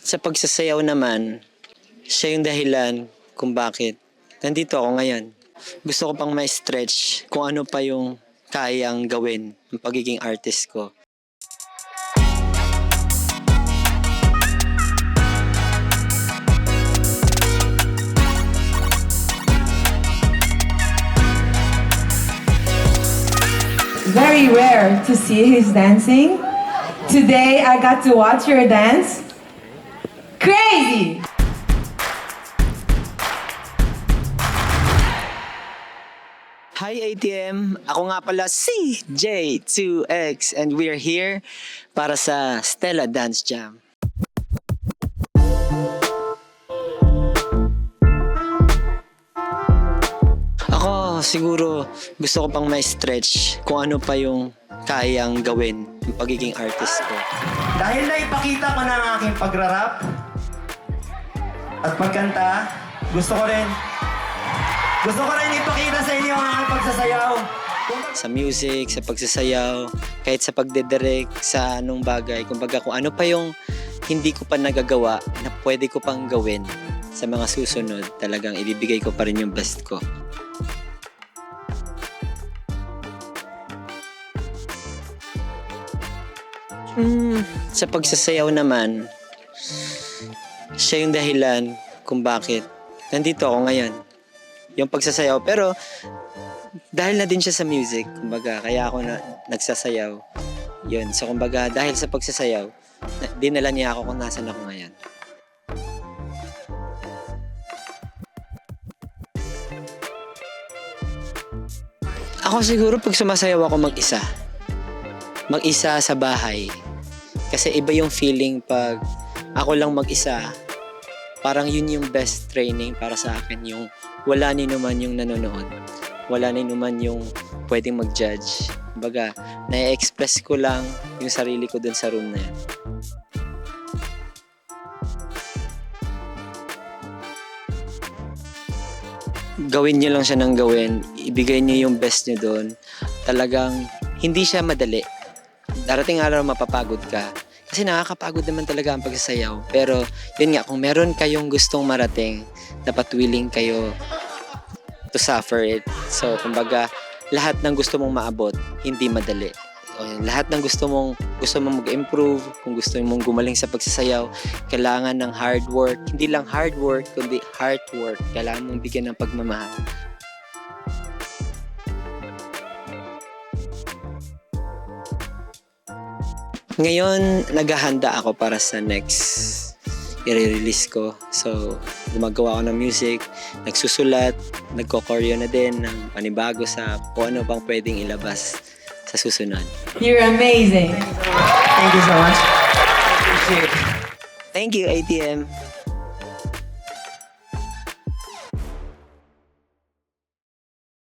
Sa pagsasayaw naman, siya yung dahilan kung bakit nandito ako ngayon. Gusto ko pang ma-stretch kung ano pa yung kayang gawin ng pagiging artist ko. Very rare to see his dancing. Today I got to watch your dance. Crazy! Hi ATM! Ako nga pala si J2X and we're here para sa Stella Dance Jam. Ako siguro gusto ko pang ma-stretch kung ano pa yung kayang gawin ng pagiging artist ko. Dahil naipakita ko na ang aking pagrarap at pagkanta, gusto ko rin ipakita sa inyo ang aking pagsasayaw. Sa music, sa pagsasayaw, kahit sa pagdedirect, sa anong bagay. Kumbaga kung ano pa yung hindi ko pa nagagawa na pwede ko pang gawin sa mga susunod, talagang ibibigay ko pa rin yung best ko. Sa pagsasayaw naman, siya yung dahilan kung bakit nandito ako ngayon. Yung pagsasayaw. Pero dahil na din siya sa music, kumbaga, kaya ako nagsasayaw. Yun. So kumbaga, dahil sa pagsasayaw, dinala niya ako kung nasan ako ngayon. Ako siguro pag sumasayaw ako mag-isa. Mag-isa sa bahay. Kasi iba yung feeling pag ako lang mag-isa. Parang yun yung best training para sa akin. Yung wala ni naman yung nanonood. Wala ni naman yung pwedeng mag-judge. Kumbaga, na-express ko lang yung sarili ko dun sa room na yan. Gawin niyo lang siya ng gawin. Ibigay niyo yung best niyo doon. Talagang hindi siya madali. Darating araw mapapagod ka. Kasi nakakapagod naman talaga ang pagsasayaw. Pero yun nga, kung meron kayong gustong marating, dapat willing kayo to suffer it. So, kumbaga, lahat ng gusto mong maabot, hindi madali. So, lahat ng gusto mong mag-improve, kung gusto mong gumaling sa pagsasayaw, kailangan ng hard work. Hindi lang hard work, kundi heart work. Kailangan mong bigyan ng pagmamahal. Ngayon, naghahanda ako para sa next i-release ko. So, gumagawa ako ng music, nagsusulat, nagko-choreo na din ng panibago sa kung ano pang pwedeng ilabas sa susunod. You're amazing. Thank you so much. Thank you, ATM.